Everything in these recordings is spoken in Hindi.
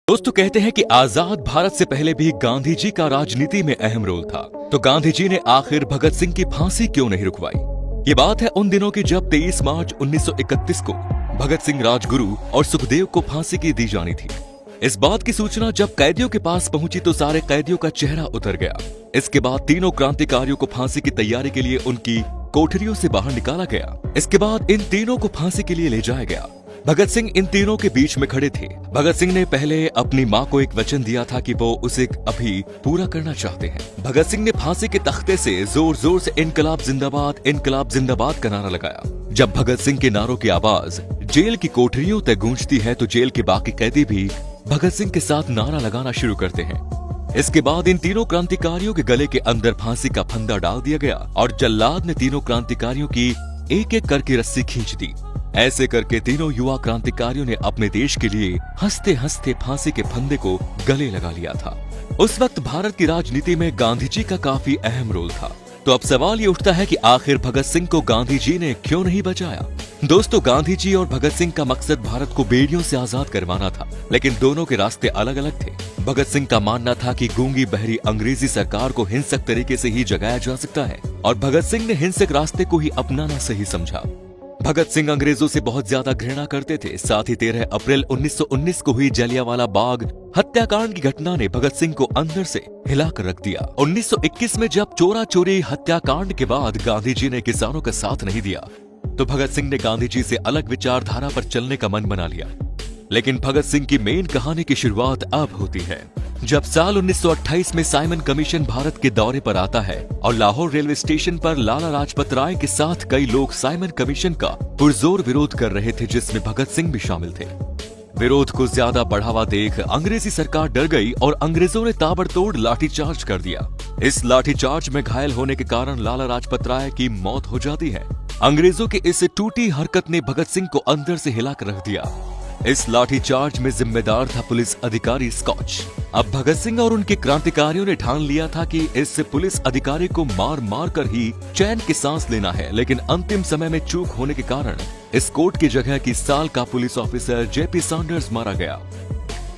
दोस्तों कहते हैं कि आजाद भारत से पहले भी गांधी जी का राजनीति में अहम रोल था। तो गांधी जी ने आखिर भगत सिंह की फांसी क्यों नहीं रुकवाई? ये बात है उन दिनों की जब 23 मार्च 1931 को भगत सिंह, राजगुरु और सुखदेव को फांसी की दी जानी थी। इस बात की सूचना जब कैदियों के पास पहुंची तो सारे कैदियों का चेहरा उतर गया। इसके बाद तीनों क्रांतिकारियों को फांसी की तैयारी के लिए उनकी कोठरियों से बाहर निकाला गया। इसके बाद इन तीनों को फांसी के लिए ले जाया गया। भगत सिंह इन तीनों के बीच में खड़े थे। भगत सिंह ने पहले अपनी मां को एक वचन दिया था कि वो उसे अभी पूरा करना चाहते हैं। भगत सिंह ने फांसी के तख्ते से जोर जोर से इनकलाब जिंदाबाद का नारा लगाया। जब भगत सिंह के नारों की आवाज जेल की कोठरियों तक गूंजती है तो जेल के बाकी कैदी भी भगत सिंह के साथ नारा लगाना शुरू करते हैं। इसके बाद इन तीनों क्रांतिकारियों के गले के अंदर फांसी का फंदा डाल दिया गया और जल्लाद ने तीनों क्रांतिकारियों की एक एक करके रस्सी खींच दी। ऐसे करके तीनों युवा क्रांतिकारियों ने अपने देश के लिए हंसते हंसते फांसी के फंदे को गले लगा लिया था। उस वक्त भारत की राजनीति में गांधी जी का काफी अहम रोल था। तो अब सवाल ये उठता है कि आखिर भगत सिंह को गांधी जी ने क्यों नहीं बचाया? दोस्तों, गांधी जी और भगत सिंह का मकसद भारत को बेड़ियों से आजाद करवाना था, लेकिन दोनों के रास्ते अलग अलग थे। भगत सिंह का मानना था कि गूंगी बहरी अंग्रेजी सरकार को हिंसक तरीके से ही जगाया जा सकता है और भगत सिंह ने हिंसक रास्ते को ही अपनाना सही समझा। भगत सिंह अंग्रेजों से बहुत ज्यादा घृणा करते थे। साथ ही 13 अप्रैल 1919 को हुई जलियांवाला बाग हत्याकांड की घटना ने भगत सिंह को अंदर से हिलाकर रख दिया। 1921 में जब चोरा चोरी हत्याकांड के बाद गांधी जी ने किसानों का साथ नहीं दिया तो भगत सिंह ने गांधी जी से अलग विचारधारा पर चलने का मन बना लिया। लेकिन भगत सिंह की मेन कहानी की शुरुआत अब होती है जब साल 1928 में साइमन कमीशन भारत के दौरे पर आता है और लाहौर रेलवे स्टेशन पर लाला लाजपत राय के साथ कई लोग साइमन कमीशन का पुरजोर विरोध कर रहे थे, जिसमें भगत सिंह भी शामिल थे। विरोध को ज्यादा बढ़ावा देख अंग्रेजी सरकार डर गई और अंग्रेजों ने ताबड़तोड़ लाठीचार्ज कर दिया। इस लाठीचार्ज में घायल होने के कारण लाला लाजपत राय की मौत हो जाती है। अंग्रेजों की इस टूटी हरकत ने भगत सिंह को अंदर से हिलाकर रख दिया। इस लाठीचार्ज में जिम्मेदार था पुलिस अधिकारी स्कॉच। अब भगत सिंह और उनके क्रांतिकारियों ने ठान लिया था कि इस पुलिस अधिकारी को मार मार कर ही चैन की सांस लेना है, लेकिन अंतिम समय में चूक होने के कारण इस कोर्ट की जगह की साल का पुलिस ऑफिसर जेपी सैंडर्स मारा गया।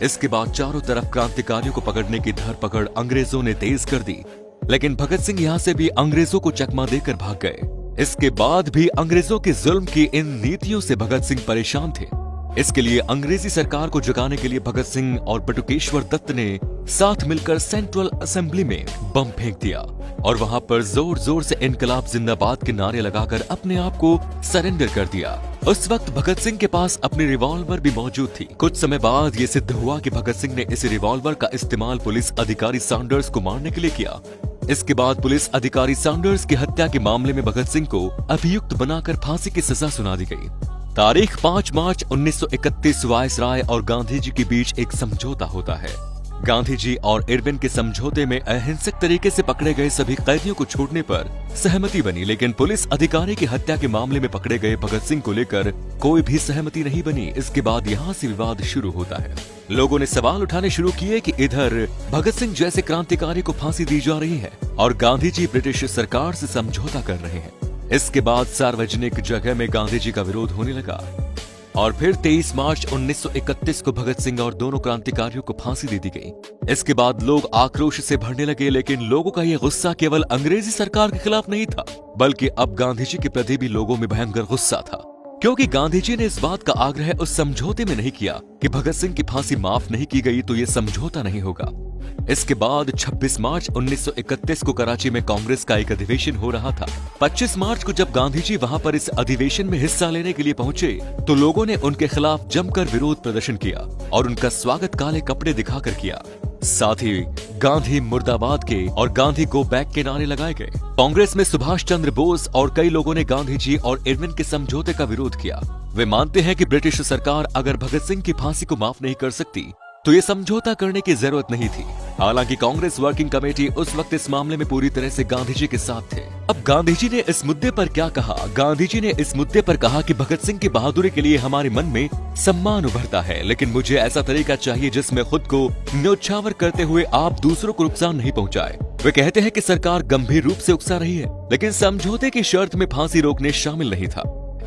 इसके बाद चारों तरफ क्रांतिकारियों को पकड़ने की धरपकड़ अंग्रेजों ने तेज कर दी, लेकिन भगत सिंह यहाँ से भी अंग्रेजों को चकमा देकर भाग गए। इसके बाद भी अंग्रेजों के जुल्म की इन नीतियों से भगत सिंह परेशान थे। इसके लिए अंग्रेजी सरकार को जगाने के लिए भगत सिंह और बटुकेश्वर दत्त ने साथ मिलकर सेंट्रल असेंबली में बम फेंक दिया और वहां पर जोर जोर से इनकलाब जिंदाबाद के नारे लगाकर अपने आप को सरेंडर कर दिया। उस वक्त भगत सिंह के पास अपनी रिवॉल्वर भी मौजूद थी। कुछ समय बाद ये सिद्ध हुआ कि भगत सिंह ने इस रिवॉल्वर का इस्तेमाल पुलिस अधिकारी सैंडर्स को मारने के लिए किया। इसके बाद पुलिस अधिकारी सैंडर्स की हत्या के मामले में भगत सिंह को अभियुक्त बनाकर फांसी की सजा सुना दी गई। तारीख 5 मार्च 1931 वायसराय और गांधी जी के बीच एक समझौता होता है। गांधी जी और इरविन के समझौते में अहिंसक तरीके से पकड़े गए सभी कैदियों को छोड़ने पर सहमति बनी, लेकिन पुलिस अधिकारी की हत्या के मामले में पकड़े गए भगत सिंह को लेकर कोई भी सहमति नहीं बनी। इसके बाद यहाँ से विवाद शुरू होता है। लोगों ने सवाल उठाने शुरू किए कि इधर भगत सिंह जैसे क्रांतिकारी को फांसी दी जा रही है और गांधी जी ब्रिटिश सरकार से समझौता कर रहे हैं। इसके बाद सार्वजनिक जगह में गांधी जी का विरोध होने लगा और फिर 23 मार्च 1931 को भगत सिंह और दोनों क्रांतिकारियों को फांसी दे दी गई। इसके बाद लोग आक्रोश से भरने लगे, लेकिन लोगों का यह गुस्सा केवल अंग्रेजी सरकार के खिलाफ नहीं था, बल्कि अब गांधी जी के प्रति भी लोगों में भयंकर गुस्सा था, क्योंकि गांधी जी ने इस बात का आग्रह उस समझौते में नहीं किया कि भगत सिंह की फांसी माफ नहीं की गई तो ये समझौता नहीं होगा। इसके बाद 26 मार्च 1931 को कराची में कांग्रेस का एक अधिवेशन हो रहा था। 25 मार्च को जब गांधी जी वहां पर इस अधिवेशन में हिस्सा लेने के लिए पहुंचे तो लोगों ने उनके खिलाफ जमकर विरोध प्रदर्शन किया और उनका स्वागत काले कपड़े दिखाकर किया। साथ ही गांधी मुर्दाबाद के और गांधी गो बैक के नारे लगाए गए। कांग्रेस में सुभाष चंद्र बोस और कई लोगों ने गांधी जी और इरविन के समझौते का विरोध किया। वे मानते हैं कि ब्रिटिश सरकार अगर भगत सिंह की फांसी को माफ नहीं कर सकती तो ये समझौता करने की जरूरत नहीं थी। हालांकि कांग्रेस वर्किंग कमेटी उस वक्त इस मामले में पूरी तरह से गांधी जी के साथ थे। अब गांधी जी ने इस मुद्दे पर क्या कहा? गांधी जी ने इस मुद्दे पर कहा कि भगत सिंह की बहादुरी के लिए हमारे मन में सम्मान उभरता है, लेकिन मुझे ऐसा तरीका चाहिए जिसमें खुद को न्योछावर करते हुए आप दूसरों को नुकसान नहीं पहुंचाए। वे कहते हैं कि सरकार गंभीर रूप से उकसा रही है, लेकिन समझौते की शर्त में फांसी रोकने शामिल नहीं था,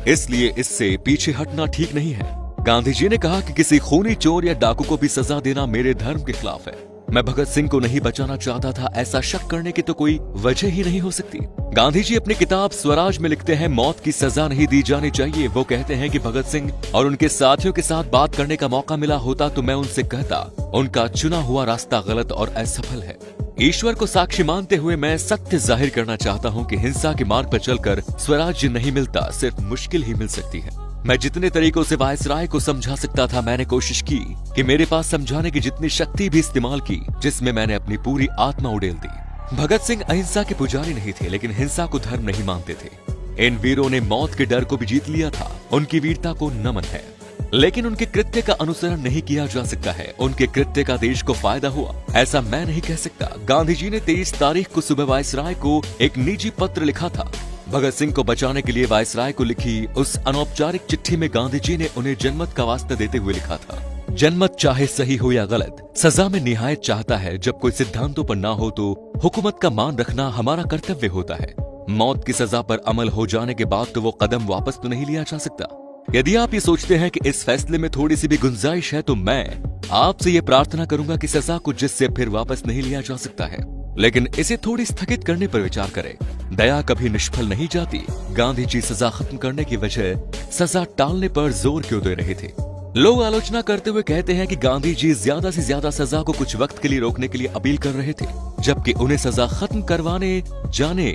इसलिए इससे पीछे हटना ठीक नहीं है। गांधी जी ने कहा कि किसी खूनी चोर या डाकू को भी सजा देना मेरे धर्म के खिलाफ है। मैं भगत सिंह को नहीं बचाना चाहता था, ऐसा शक करने की तो कोई वजह ही नहीं हो सकती। गांधी जी अपनी किताब स्वराज में लिखते हैं, मौत की सजा नहीं दी जानी चाहिए। वो कहते हैं कि भगत सिंह और उनके साथियों के साथ बात करने का मौका मिला होता तो मैं उनसे कहता, उनका चुना हुआ रास्ता गलत और असफल है। ईश्वर को साक्षी मानते हुए मैं सत्य जाहिर करना चाहता हूँ कि हिंसा के मार्ग पर चलकर स्वराज्य नहीं मिलता, सिर्फ मुश्किल ही मिल सकती है। मैं जितने तरीकों से वायसराय को समझा सकता था मैंने कोशिश की कि मेरे पास समझाने की जितनी शक्ति भी इस्तेमाल की, जिसमें मैंने अपनी पूरी आत्मा उड़ेल दी। भगत सिंह अहिंसा के पुजारी नहीं थे, लेकिन हिंसा को धर्म नहीं मानते थे। इन वीरों ने मौत के डर को भी जीत लिया था। उनकी वीरता को नमन है, लेकिन उनके कृत्य का अनुसरण नहीं किया जा सकता है। उनके कृत्य का देश को फायदा हुआ, ऐसा मैं नहीं कह सकता। गांधी जी ने 23 तारीख को सुबह वायसराय को एक निजी पत्र लिखा था। भगत सिंह को बचाने के लिए वायसराय को लिखी उस अनौपचारिक चिट्ठी में गांधी जी ने उन्हें जनमत का वास्ता देते हुए लिखा था, जनमत चाहे सही हो या गलत, सजा में निहायत चाहता है। जब कोई सिद्धांतों पर ना हो तो हुकूमत का मान रखना हमारा कर्तव्य होता है। मौत की सजा पर अमल हो जाने के बाद तो वो कदम वापस तो नहीं लिया जा सकता। यदि आप ये सोचते हैं कि इस फैसले में थोड़ी सी भी गुंजाइश है तो मैं आपसे ये प्रार्थना करूंगा कि सजा को जिससे फिर वापस नहीं लिया जा सकता है, लेकिन इसे थोड़ी स्थगित करने पर विचार करें। दया कभी निष्फल नहीं जाती। गांधी जी सजा खत्म करने की वजह सजा टालने पर जोर क्यों दे रहे थे? लोग आलोचना करते हुए कहते हैं कि गांधी जी ज्यादा से ज्यादा सजा को कुछ वक्त के लिए रोकने के लिए अपील कर रहे थे, जबकि उन्हें सजा खत्म करवाने जाने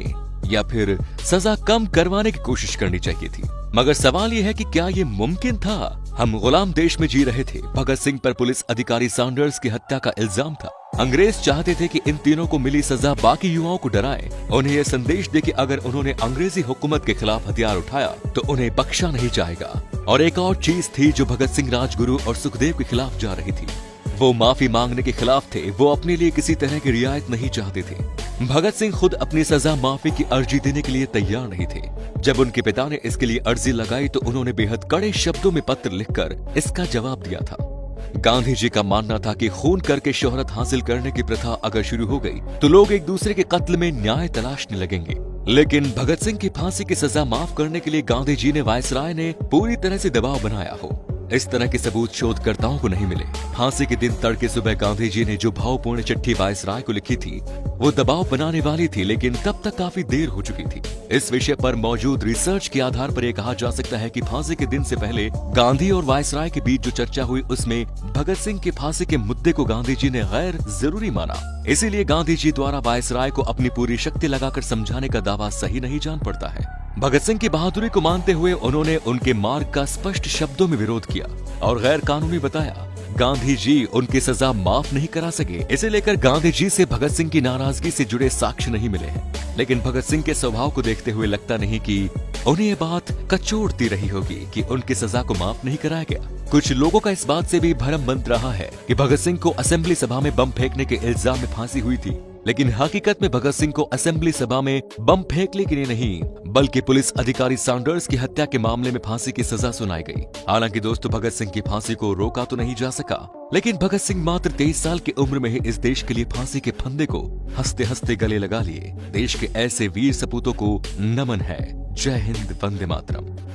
या फिर सजा कम करवाने की कोशिश करनी चाहिए थी। मगर सवाल यह है कि क्या ये मुमकिन था? हम गुलाम देश में जी रहे थे। भगत सिंह पर पुलिस अधिकारी सैंडर्स की हत्या का इल्जाम था। अंग्रेज चाहते थे कि इन तीनों को मिली सजा बाकी युवाओं को डराए, उन्हें यह संदेश दे कि अगर उन्होंने अंग्रेजी हुकूमत के खिलाफ हथियार उठाया तो उन्हें बख्शा नहीं जाएगा। और एक और चीज थी जो भगत सिंह, राजगुरु और सुखदेव के खिलाफ जा रही थी। वो माफी मांगने के खिलाफ थे। वो अपने लिए किसी तरह की रियायत नहीं चाहते थे। भगत सिंह खुद अपनी सजा माफी की अर्जी देने के लिए तैयार नहीं थे। जब उनके पिता ने इसके लिए अर्जी लगाई तो उन्होंने बेहद कड़े शब्दों में पत्र लिखकर इसका जवाब दिया था। गांधी जी का मानना था कि खून करके शोहरत हासिल करने की प्रथा अगर शुरू हो गई तो लोग एक दूसरे के कत्ल में न्याय तलाशने लगेंगे। लेकिन भगत सिंह की फांसी की सजा माफ करने के लिए गांधी जी ने वायसराय ने पूरी तरह से दबाव बनाया हो, इस तरह के सबूत शोधकर्ताओं को नहीं मिले। फांसी के दिन तड़के सुबह गांधी जी ने जो भावपूर्ण चिट्ठी वायसराय को लिखी थी वो दबाव बनाने वाली थी, लेकिन तब तक काफी देर हो चुकी थी। इस विषय पर मौजूद रिसर्च के आधार पर यह कहा जा सकता है कि फांसी के दिन से पहले गांधी और वायसराय के बीच जो चर्चा हुई उसमें भगत सिंह की फांसी के मुद्दे को गांधी जी ने गैर जरूरी माना। इसीलिए गांधी जी द्वारा वायसराय को अपनी पूरी शक्ति लगाकर समझाने का दावा सही नहीं जान पड़ता है। भगत सिंह की बहादुरी को मानते हुए उन्होंने उनके मार्ग का स्पष्ट शब्दों में विरोध किया और गैर कानूनी बताया। गांधी जी उनकी सजा माफ नहीं करा सके। इसे लेकर गांधी जी से भगत सिंह की नाराजगी से जुड़े साक्ष्य नहीं मिले हैं, लेकिन भगत सिंह के स्वभाव को देखते हुए लगता नहीं कि उन्हें ये बात कचोटती रही होगी कि उनकी सजा को माफ नहीं कराया गया। कुछ लोगों का इस बात से भी भ्रम बन रहा है कि भगत सिंह को असेंबली सभा में बम फेंकने के इल्जाम में फांसी हुई थी, लेकिन हकीकत में भगत सिंह को असेंबली सभा में बम फेंकने के लिए नहीं बल्कि पुलिस अधिकारी सैंडर्स की हत्या के मामले में फांसी की सजा सुनाई गई। हालांकि दोस्तों, भगत सिंह की फांसी को रोका तो नहीं जा सका, लेकिन भगत सिंह मात्र 23 साल की उम्र में ही इस देश के लिए फांसी के फंदे को हंसते हंसते गले लगा लिए। देश के ऐसे वीर सपूतों को नमन है। जय हिंद, वंदे मातरम।